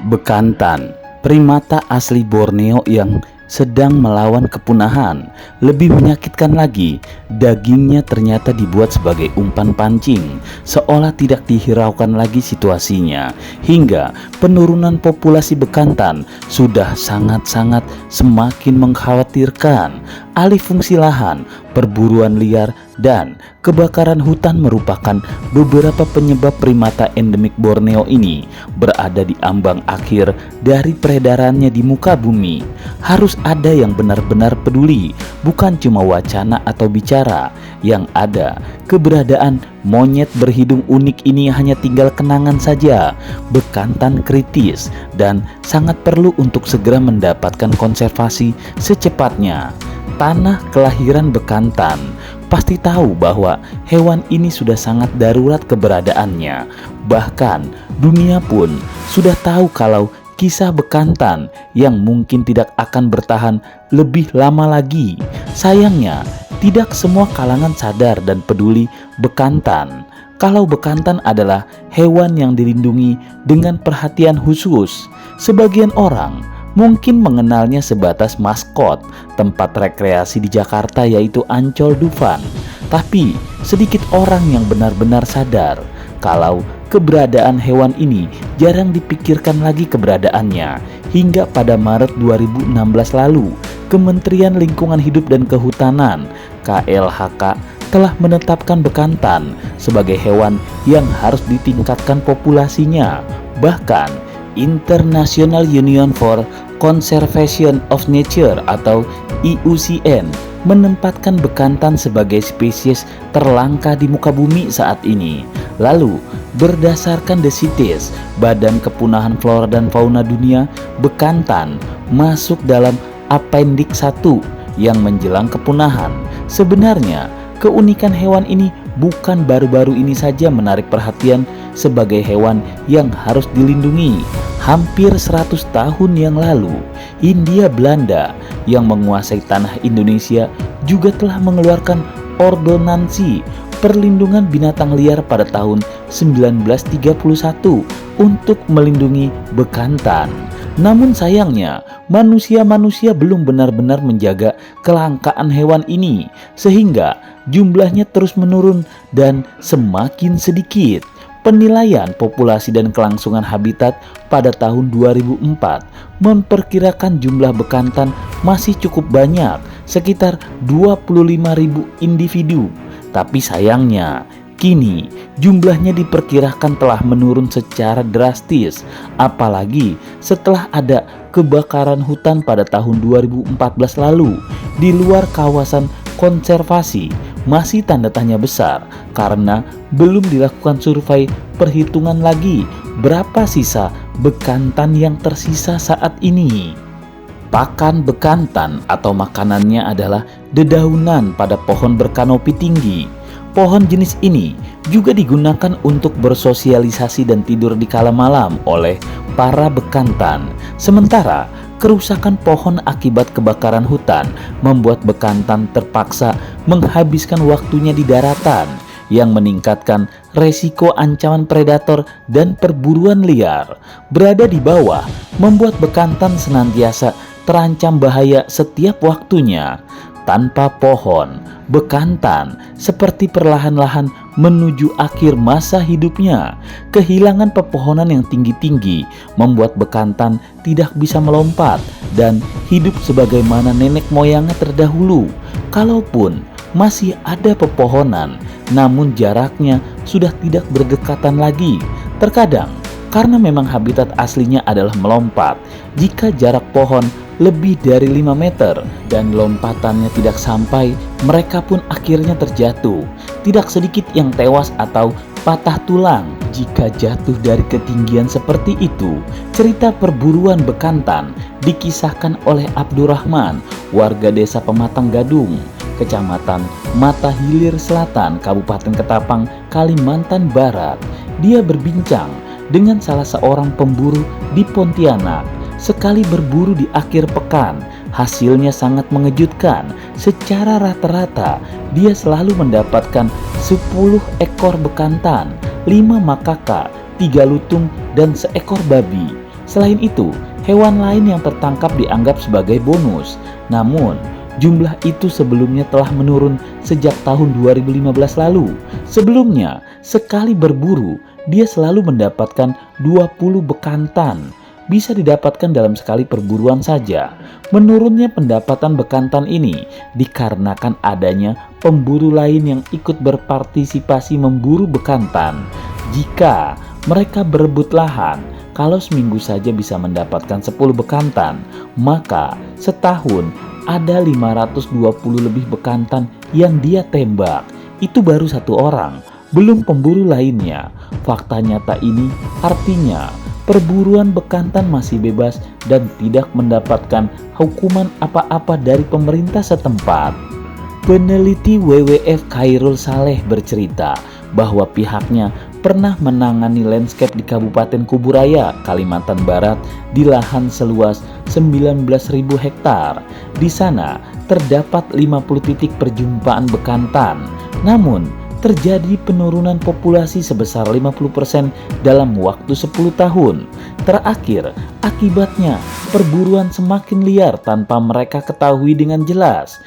Bekantan, primata asli Borneo yang sedang melawan kepunahan. Lebih menyakitkan lagi, dagingnya ternyata dibuat sebagai umpan pancing, seolah tidak dihiraukan lagi situasinya. Hingga penurunan populasi bekantan sudah sangat-sangat semakin mengkhawatirkan. Alih fungsi lahan, perburuan liar, dan kebakaran hutan merupakan beberapa penyebab primata endemik Borneo ini berada di ambang akhir dari peredarannya di muka bumi. Harus ada yang benar-benar peduli, bukan cuma wacana atau bicara. Yang ada, keberadaan monyet berhidung unik ini hanya tinggal kenangan saja. Bekantan kritis dan sangat perlu untuk segera mendapatkan konservasi secepatnya. Tanah kelahiran bekantan pasti tahu bahwa hewan ini sudah sangat darurat keberadaannya. Bahkan dunia pun sudah tahu kalau kisah bekantan yang mungkin tidak akan bertahan lebih lama lagi. Sayangnya, tidak semua kalangan sadar dan peduli bekantan. Kalau bekantan adalah hewan yang dilindungi dengan perhatian khusus, sebagian orang mungkin mengenalnya sebatas maskot tempat rekreasi di Jakarta, yaitu Ancol Dufan. Tapi sedikit orang yang benar-benar sadar kalau keberadaan hewan ini jarang dipikirkan lagi keberadaannya. Hingga pada Maret 2016 lalu, Kementerian Lingkungan Hidup dan Kehutanan (KLHK) telah menetapkan bekantan sebagai hewan yang harus ditingkatkan populasinya. Bahkan International Union for Conservation of Nature atau IUCN menempatkan bekantan sebagai spesies terlangka di muka bumi saat ini. Lalu, berdasarkan The CITES, Badan Kepunahan Flora dan Fauna Dunia, bekantan masuk dalam Appendix 1 yang menjelang kepunahan. Sebenarnya, keunikan hewan ini bukan baru-baru ini saja menarik perhatian sebagai hewan yang harus dilindungi. Hampir 100 tahun yang lalu, Hindia Belanda yang menguasai tanah Indonesia juga telah mengeluarkan ordonansi perlindungan binatang liar pada tahun 1931 untuk melindungi bekantan. Namun sayangnya, manusia belum benar-benar menjaga kelangkaan hewan ini, sehingga jumlahnya terus menurun dan semakin sedikit. Penilaian populasi dan kelangsungan habitat pada tahun 2004 memperkirakan jumlah bekantan masih cukup banyak, sekitar 25.000 individu. Tapi sayangnya, kini jumlahnya diperkirakan telah menurun secara drastis, apalagi setelah ada kebakaran hutan pada tahun 2014 lalu. Di luar kawasan konservasi masih tanda tanya besar karena belum dilakukan survei perhitungan lagi berapa sisa bekantan yang tersisa saat ini. Pakan bekantan atau makanannya adalah dedaunan pada pohon berkanopi tinggi. Pohon jenis ini juga digunakan untuk bersosialisasi dan tidur di kala malam oleh para bekantan. Sementara kerusakan pohon akibat kebakaran hutan membuat bekantan terpaksa menghabiskan waktunya di daratan, yang meningkatkan resiko ancaman predator dan perburuan liar. Berada di bawah membuat bekantan senantiasa terancam bahaya setiap waktunya. Tanpa pohon, bekantan seperti perlahan-lahan menuju akhir masa hidupnya. Kehilangan pepohonan yang tinggi-tinggi membuat bekantan tidak bisa melompat dan hidup sebagaimana nenek moyangnya terdahulu. Kalaupun masih ada pepohonan, namun jaraknya sudah tidak berdekatan lagi. Terkadang karena memang habitat aslinya adalah melompat, jika jarak pohon lebih dari 5 meter dan lompatannya tidak sampai, mereka pun akhirnya terjatuh. Tidak sedikit yang tewas atau patah tulang jika jatuh dari ketinggian seperti itu. Cerita perburuan bekantan dikisahkan oleh Abdurrahman, warga desa Pematang Gadung, Kecamatan Mata Hilir Selatan, Kabupaten Ketapang, Kalimantan Barat. Dia berbincang dengan salah seorang pemburu di Pontianak. Sekali berburu di akhir pekan, hasilnya sangat mengejutkan. Secara rata-rata, dia selalu mendapatkan 10 ekor bekantan, 5 makaka, 3 lutung, dan seekor babi. Selain itu, hewan lain yang tertangkap dianggap sebagai bonus. Namun, jumlah itu sebelumnya telah menurun sejak tahun 2015 lalu. Sebelumnya, sekali berburu, dia selalu mendapatkan 20 bekantan. Bisa didapatkan dalam sekali perburuan saja. Menurunnya pendapatan bekantan ini dikarenakan adanya pemburu lain yang ikut berpartisipasi memburu bekantan. Jika mereka berebut lahan, kalau seminggu saja bisa mendapatkan 10 bekantan, maka setahun ada 520 lebih bekantan yang dia tembak. Itu baru satu orang, belum pemburu lainnya. Fakta nyata ini artinya perburuan bekantan masih bebas dan tidak mendapatkan hukuman apa-apa dari pemerintah setempat. Peneliti WWF Khairul Saleh bercerita bahwa pihaknya pernah menangani landscape di Kabupaten Kuburaya, Kalimantan Barat di lahan seluas 19.000 hektar. Di sana terdapat 50 titik perjumpaan bekantan. Namun, terjadi penurunan populasi sebesar 50% dalam waktu 10 tahun. Terakhir, akibatnya perburuan semakin liar tanpa mereka ketahui dengan jelas.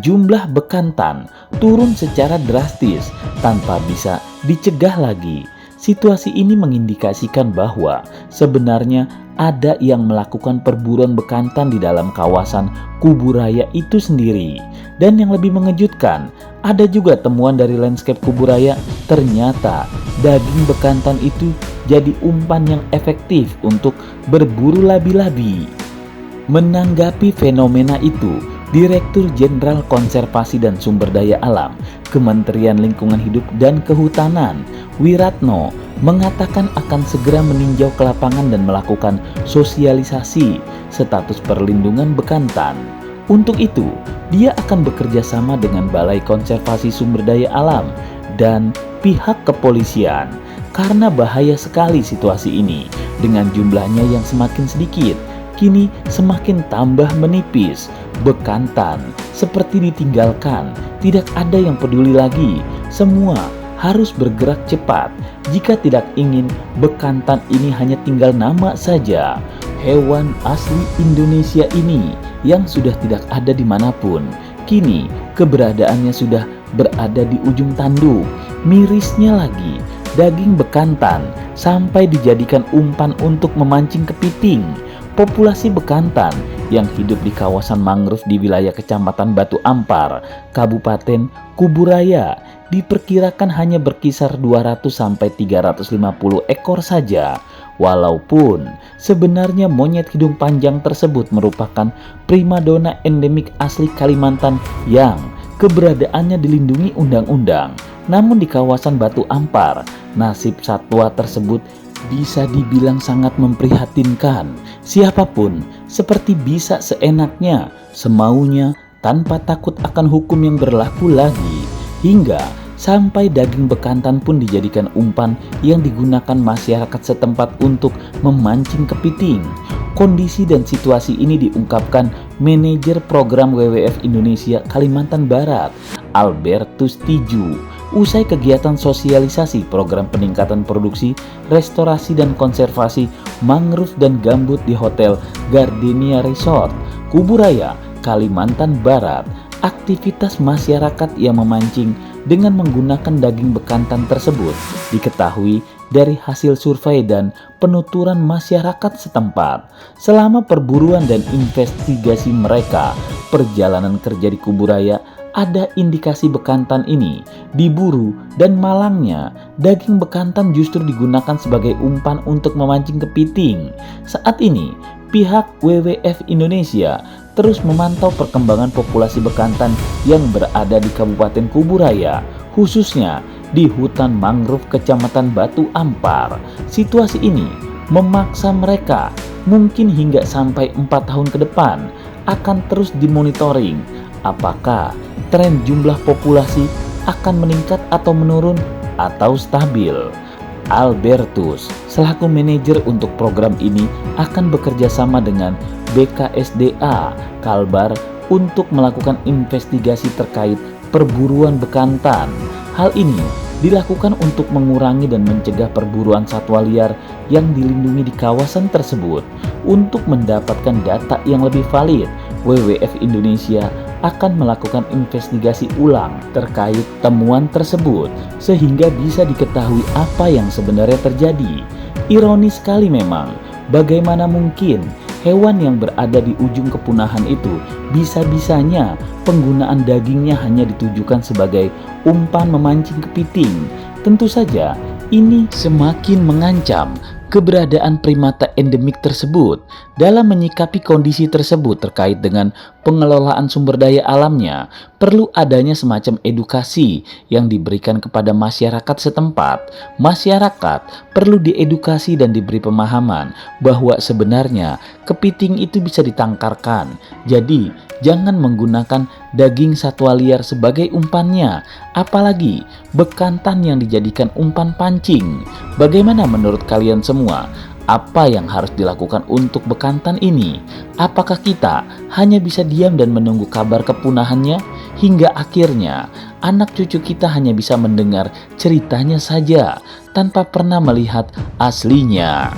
Jumlah bekantan turun secara drastis tanpa bisa dicegah lagi. Situasi ini mengindikasikan bahwa sebenarnya ada yang melakukan perburuan bekantan di dalam kawasan Kuburaya itu sendiri. Dan yang lebih mengejutkan, ada juga temuan dari landscape Kuburaya, ternyata daging bekantan itu jadi umpan yang efektif untuk berburu labi-labi. Menanggapi fenomena itu, Direktur Jenderal Konservasi dan Sumber Daya Alam, Kementerian Lingkungan Hidup dan Kehutanan, Wiratno, mengatakan akan segera meninjau ke lapangan dan melakukan sosialisasi status perlindungan bekantan. Untuk itu, dia akan bekerja sama dengan Balai Konservasi Sumber Daya Alam dan pihak kepolisian. Karena bahaya sekali situasi ini, dengan jumlahnya yang semakin sedikit, kini semakin tambah menipis. Bekantan seperti ditinggalkan, tidak ada yang peduli lagi. Semua harus bergerak cepat. Jika tidak ingin bekantan ini hanya tinggal nama saja. Hewan asli Indonesia ini yang sudah tidak ada dimanapun, kini keberadaannya sudah berada di ujung tanduk. Mirisnya lagi, daging bekantan sampai dijadikan umpan untuk memancing kepiting. Populasi bekantan yang hidup di kawasan mangrove di wilayah Kecamatan Batu Ampar, Kabupaten Kuburaya diperkirakan hanya berkisar 200-350 ekor saja. Walaupun sebenarnya monyet hidung panjang tersebut merupakan primadona endemik asli Kalimantan yang keberadaannya dilindungi undang-undang. Namun di kawasan Batu Ampar, nasib satwa tersebut bisa dibilang sangat memprihatinkan. Siapapun seperti bisa seenaknya, semaunya, tanpa takut akan hukum yang berlaku lagi. Hingga sampai daging bekantan pun dijadikan umpan yang digunakan masyarakat setempat untuk memancing kepiting. Kondisi dan situasi ini diungkapkan Manajer Program WWF Indonesia Kalimantan Barat, Albertus Tiju, usai kegiatan sosialisasi program peningkatan produksi, restorasi dan konservasi mangrove dan gambut di Hotel Gardenia Resort, Kuburaya, Kalimantan Barat. Aktivitas masyarakat yang memancing dengan menggunakan daging bekantan tersebut diketahui dari hasil survei dan penuturan masyarakat setempat. Selama perburuan dan investigasi mereka, perjalanan kerja di Kuburaya, ada indikasi bekantan ini diburu dan malangnya daging bekantan justru digunakan sebagai umpan untuk memancing kepiting. Saat ini, pihak WWF Indonesia terus memantau perkembangan populasi bekantan yang berada di Kabupaten Kuburaya, khususnya di hutan mangrove Kecamatan Batu Ampar. Situasi ini memaksa mereka mungkin hingga sampai 4 tahun ke depan akan terus dimonitoring apakah tren jumlah populasi akan meningkat atau menurun atau stabil. Albertus selaku manajer untuk program ini akan bekerja sama dengan BKSDA Kalbar untuk melakukan investigasi terkait perburuan bekantan. Hal ini dilakukan untuk mengurangi dan mencegah perburuan satwa liar yang dilindungi di kawasan tersebut. Untuk mendapatkan data yang lebih valid, WWF Indonesia akan melakukan investigasi ulang terkait temuan tersebut sehingga bisa diketahui apa yang sebenarnya terjadi. Ironis sekali memang, bagaimana mungkin hewan yang berada di ujung kepunahan itu bisa-bisanya penggunaan dagingnya hanya ditujukan sebagai umpan memancing kepiting. Tentu saja ini semakin mengancam keberadaan primata endemik tersebut. Dalam menyikapi kondisi tersebut terkait dengan pengelolaan sumber daya alamnya, perlu adanya semacam edukasi yang diberikan kepada masyarakat setempat. Masyarakat perlu diedukasi dan diberi pemahaman bahwa sebenarnya kepiting itu bisa ditangkarkan. Jadi, jangan menggunakan daging satwa liar sebagai umpannya, apalagi bekantan yang dijadikan umpan pancing. Bagaimana menurut kalian semua? Apa yang harus dilakukan untuk bekantan ini? Apakah kita hanya bisa diam dan menunggu kabar kepunahannya? Hingga akhirnya anak cucu kita hanya bisa mendengar ceritanya saja tanpa pernah melihat aslinya.